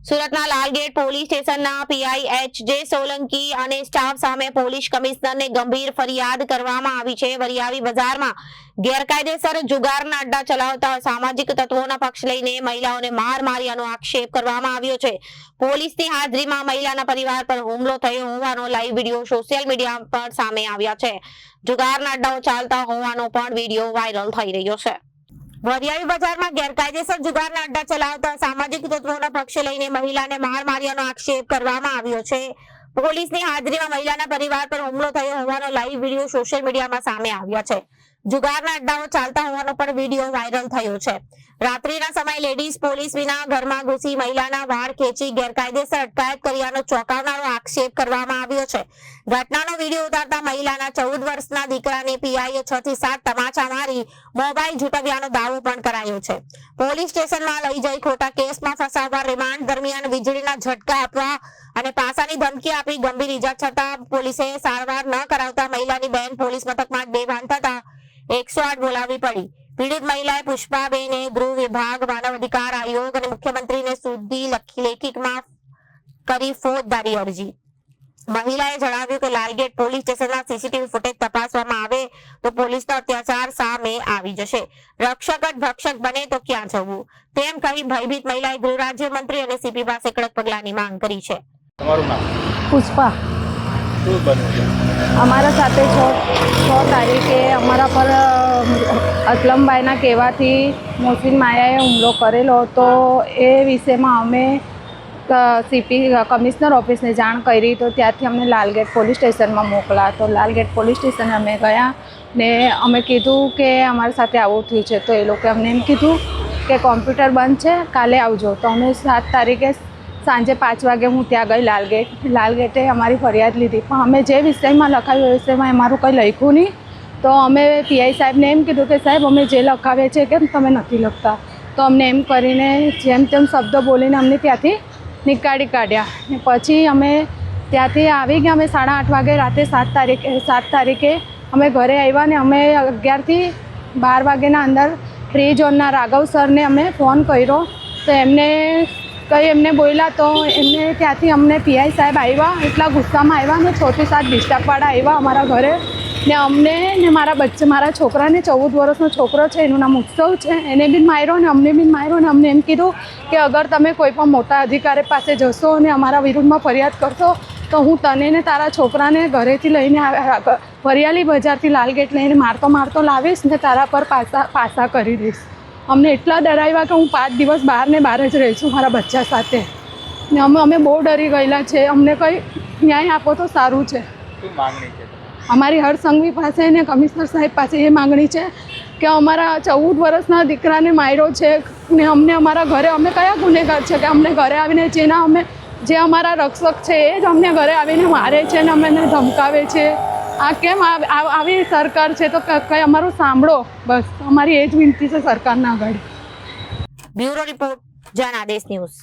સુરતના લાલગેટ પોલીસ સ્ટેશનના પીઆઈ એચ.જે. સોલંકી અને સ્ટાફ સામે પોલીસ કમિશનરને ગંભીર ફરિયાદ કરવામાં આવી છે। વરિયાવી બજારમાં ગેરકાયદેસર જુગારના અડ્ડા ચલાવતા સામાજિક તત્વોના પક્ષ લઈને મહિલાઓને માર માર્યાનો આક્ષેપ કરવામાં આવ્યો છે। પોલીસની હાજરીમાં મહિલાના પરિવાર પર હુમલો થયો હોવાનો લાઈવ વિડીયો સોશિયલ મીડિયા પર સામે આવ્યા છે। જુગારના અડ્ડાઓ ચાલતા હોવાનો પણ વિડીયો વાયરલ થઈ રહ્યો છે। વરિયાવી બજારમાં ગેરકાયદેસર જુગારના અડ્ડા ચલાવતા સામાજિક તત્વોના પક્ષ લઈને મહિલાને માર માર્યાનો આક્ષેપ કરવામાં આવ્યો છે। પોલીસની હાજરીમાં મહિલાના પરિવાર પર હુમલો થયો હોવાનો લાઈવ વિડીયો સોશિયલ મીડિયામાં સામે આવ્યા છે। જુગારના અડ્ડાઓ ચાલતા હોવાનો પણ વિડીયો વાયરલ થયો છે। રાત્રિના સમયે લેડીઝ પોલીસ વિના ઘરમાં ઘૂસી મહિલાના વાળ ખેંચી ગેરકાયદેસર અટકાયત કર્યાનો ચોંકાવનારો આક્ષેપ કરવામાં આવ્યો છે। ઘટનાનો વિડીયો ઉતારતા મહિલાના 14 વર્ષના દીકરાને પીઆઈએ 6 થી 7 તમાચા મારી મોબાઈલ ઝૂંટવ્યાનો દાવો પણ કરાયો છે। પોલીસ સ્ટેશનમાં લઈ જઈ ખોટા કેસમાં ફસાવવા, રિમાન્ડ દરમિયાન વીજળીના ઝટકા આપવા અને પાસાની ધમકી આપી ગંભીર ઈજા છતાં પોલીસે સારવાર ન કરાવતા મહિલાની બહેન પોલીસ મથકમાં બેભાન થતા 108 બોલાવવી પડી। પીડિત મહિલાએ પુષ્પાબેને ગૃહ વિભાગ, માનવ અધિકાર આયોગ અને મુખ્યમંત્રીને સુધી લેખિતમાં કરી ફોજદારી અરજી। મહિલાએ જણાવ્યું કે લાલગેટ પોલીસ સ્ટેશનના સીસીટીવી ફૂટેજ તપાસવામાં આવે તો પોલીસનો અત્યાચાર સામે આવી જશે। રક્ષક જ ભક્ષક બને તો ક્યાં જવું, તેમ કહી ભયભીત મહિલાએ ગૃહ રાજ્યમંત્રી અને સીપી પાસે કડક પગલાંની માંગ કરી છે। તમારું નામ? પુષ્પા। શું બન્યું છે? અમારા સાથે 6 તારીખે અમારા પર અસલમભાઈના કહેવાથી મોહસિન માયાએ હુમલો કરેલો હતો। એ વિષયમાં અમે સીપી કમિશનર ઓફિસને જાણ કરી તો ત્યાંથી અમને લાલગેટ પોલીસ સ્ટેશનમાં મોકલા। તો લાલગેટ પોલીસ સ્ટેશને અમે ગયા ને અમે કીધું કે અમારી સાથે આવું થયું છે। તો એ લોકોએ અમને એમ કીધું કે કોમ્પ્યુટર બંધ છે, કાલે આવજો। તો અમે 7 તારીખે સાંજે 5 વાગે હું ત્યાં ગઈ લાલગેટે અમારી ફરિયાદ લીધી, પણ અમે જે વિષયમાં લખાવ્યું એ વિષયમાં અમારું કંઈ લખ્યું નહીં। તો અમે પીઆઈ સાહેબને એમ કીધું કે સાહેબ અમે જે લખાવીએ છીએ કેમ તમે નથી લખતા? તો અમને એમ કરીને જેમ તેમ શબ્દો બોલીને અમને ત્યાંથી નીકાળી કાઢ્યા ને પછી અમે ત્યાંથી આવી ગયા। અમે 8:30 વાગે રાતે 7 તારીખે અમે ઘરે આવ્યા ને અમે 11 થી 12 વાગ્યાના અંદર ફ્રી ઝોનના રાઘવ સરને અમે ફોન કર્યો તો એમને બોલ્યા તો એમને ત્યાંથી અમને પીઆઈ સાહેબ આવ્યા, એટલા ગુસ્સામાં આવ્યા ને 6 થી 7 ડિસ્ટર્બવાળા આવ્યા અમારા ઘરે ને અમને ને મારા છોકરાને 14 વર્ષનો છોકરો છે, એનું નામ ઉત્સવ છે, એને બી માર્યો ને અમને બી માર્યો ને અમને એમ કીધું કે અગર તમે કોઈ પણ મોટા અધિકારી પાસે જશો અને અમારા વિરુદ્ધમાં ફરિયાદ કરશો તો હું તને ને તારા છોકરાને ઘરેથી લઈને વરિયાવી બજારથી લાલગેટ લઈને મારતો લાવીશ ને તારા પર પાસા કરી દઈશ। અમને એટલા ડરાવ્યા કે હું 5 દિવસ બહાર જ રહી છું મારા બચ્ચા સાથે ને અમે બહુ ડરી ગયેલા છે। અમને કંઈ ન્યાય આપો તો સારું છે। શું માંગણી છે? અમારી હર સંઘવી પાસે ને કમિશનર સાહેબ પાસે એ માંગણી છે કે અમારા 14 વર્ષના દીકરાને માર્યો છે ને અમને અમારા ઘરે અમે કયા ગુનેગાર છે કે અમને ઘરે આવીને જે અમારા રક્ષક છે એ જ અમને ઘરે આવીને મારે છે ને અમને ધમકાવે છે। આ કેમ આવી સરકાર છે? તો કંઈ અમારું સાંભળો, બસ અમારી એ જ વિનંતી છે સરકારના આગળ। Bureau report, Janadesh news.